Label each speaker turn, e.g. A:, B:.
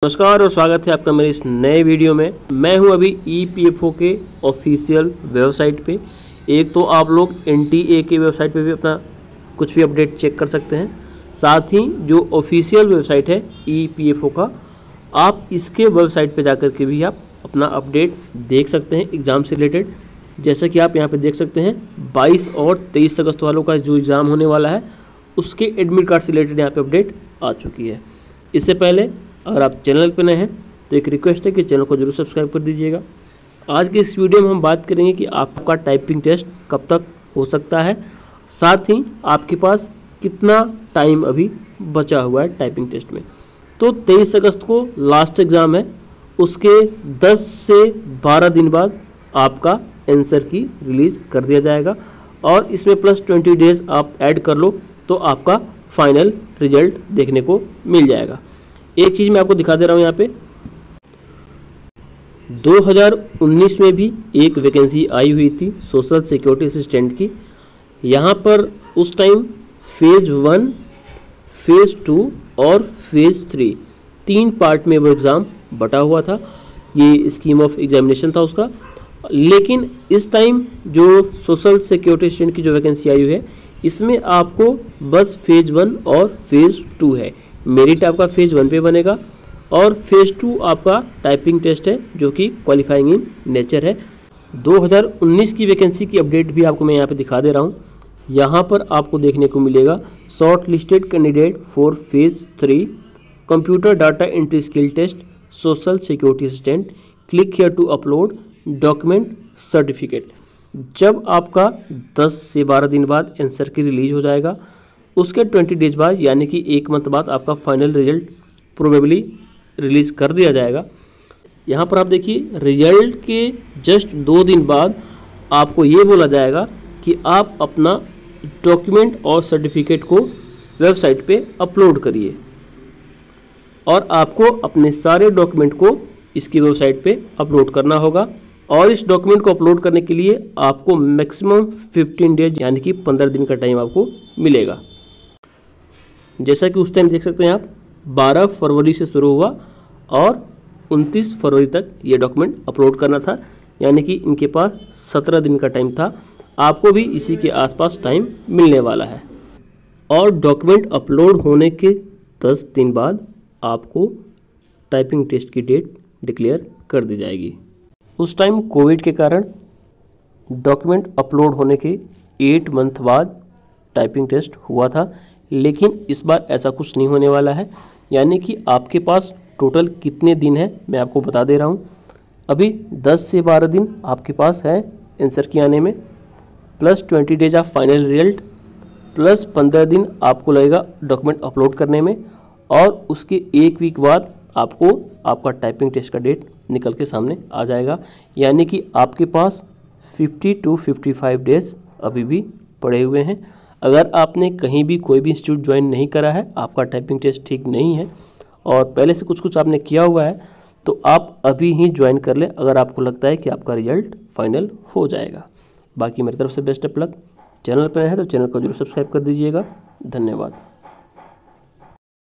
A: नमस्कार और स्वागत है आपका मेरे इस नए वीडियो में। मैं हूं अभी ईपीएफओ के ऑफिशियल वेबसाइट पे। एक तो आप लोग एनटीए के वेबसाइट पे भी अपना कुछ भी अपडेट चेक कर सकते हैं, साथ ही जो ऑफिशियल वेबसाइट है ईपीएफओ का, आप इसके वेबसाइट पे जाकर के भी आप अपना अपडेट देख सकते हैं एग्ज़ाम से रिलेटेड। जैसा कि आप यहाँ पे देख सकते हैं 22 और 23 अगस्त वालों का जो एग्ज़ाम होने वाला है उसके एडमिट कार्ड से रिलेटेड यहाँ पे अपडेट आ चुकी है। इससे पहले अगर आप चैनल पर नए हैं तो एक रिक्वेस्ट है कि चैनल को जरूर सब्सक्राइब कर दीजिएगा। आज की इस वीडियो में हम बात करेंगे कि आपका टाइपिंग टेस्ट कब तक हो सकता है, साथ ही आपके पास कितना टाइम अभी बचा हुआ है टाइपिंग टेस्ट में। तो 23 अगस्त को लास्ट एग्ज़ाम है, उसके 10 से 12 दिन बाद आपका आंसर की रिलीज़ कर दिया जाएगा और इसमें प्लस 20 डेज़ आप ऐड कर लो तो आपका फाइनल रिजल्ट देखने को मिल जाएगा। एक चीज़ मैं आपको दिखा दे रहा हूँ यहाँ पे 2019 में भी एक वैकेंसी आई हुई थी सोशल सिक्योरिटी असिस्टेंट की। यहाँ पर उस टाइम फेज़ 1, फेज़ 2 और फेज़ 3 तीन पार्ट में वो एग्ज़ाम बटा हुआ था। ये स्कीम ऑफ एग्जामिनेशन था उसका। लेकिन इस टाइम जो सोशल सिक्योरिटी असिस्टेंट की जो वैकेंसी आई हुई है इसमें आपको बस फेज़ 1 और फेज़ 2 है। मेरिट आपका फेज़ 1 पे बनेगा और फेज़ 2 आपका टाइपिंग टेस्ट है जो कि क्वालिफाइंग इन नेचर है। 2019 की वैकेंसी की अपडेट भी आपको मैं यहाँ पे दिखा दे रहा हूँ। यहाँ पर आपको देखने को मिलेगा shortlisted candidate for phase 3 computer data entry skill test social security assistant, click here to upload document certificate. जब आपका 10 से 12 दिन बाद आंसर की रिलीज हो जाएगा, उसके 20 डेज बाद यानी कि 1 मंथ बाद आपका फाइनल रिजल्ट प्रोबेबली रिलीज़ कर दिया जाएगा। यहाँ पर आप देखिए रिजल्ट के जस्ट 2 दिन बाद आपको ये बोला जाएगा कि आप अपना डॉक्यूमेंट और सर्टिफिकेट को वेबसाइट पे अपलोड करिए और आपको अपने सारे डॉक्यूमेंट को इसकी वेबसाइट पे अपलोड करना होगा। और इस डॉक्यूमेंट को अपलोड करने के लिए आपको मैक्सिमम 15 डेज यानी कि 15 दिन का टाइम आपको मिलेगा। जैसा कि उस टाइम देख सकते हैं आप 12 फरवरी से शुरू हुआ और 29 फरवरी तक ये डॉक्यूमेंट अपलोड करना था, यानी कि इनके पास 17 दिन का टाइम था। आपको भी इसी के आसपास टाइम मिलने वाला है। और डॉक्यूमेंट अपलोड होने के 10 दिन बाद आपको टाइपिंग टेस्ट की डेट डिक्लेयर कर दी जाएगी। उस टाइम कोविड के कारण डॉक्यूमेंट अपलोड होने के 8 मंथ बाद टाइपिंग टेस्ट हुआ था, लेकिन इस बार ऐसा कुछ नहीं होने वाला है। यानी कि आपके पास टोटल कितने दिन है मैं आपको बता दे रहा हूँ। अभी 10 से 12 दिन आपके पास है आंसर की आने में, plus 20 days of final result, plus 15 दिन आपको लगेगा डॉक्यूमेंट अपलोड करने में, और उसके 1 वीक बाद आपको आपका टाइपिंग टेस्ट का डेट निकल के सामने आ जाएगा। यानी कि आपके पास 50 to 55 डेज अभी भी पड़े हुए हैं। अगर आपने कहीं भी कोई भी इंस्टीट्यूट ज्वाइन नहीं करा है, आपका टाइपिंग टेस्ट ठीक नहीं है और पहले से कुछ आपने किया हुआ है, तो आप अभी ही ज्वाइन कर लें अगर आपको लगता है कि आपका रिजल्ट फाइनल हो जाएगा। बाकी मेरी तरफ से बेस्ट ऑफ लक। चैनल पर है तो चैनल को जरूर सब्सक्राइब कर दीजिएगा। धन्यवाद।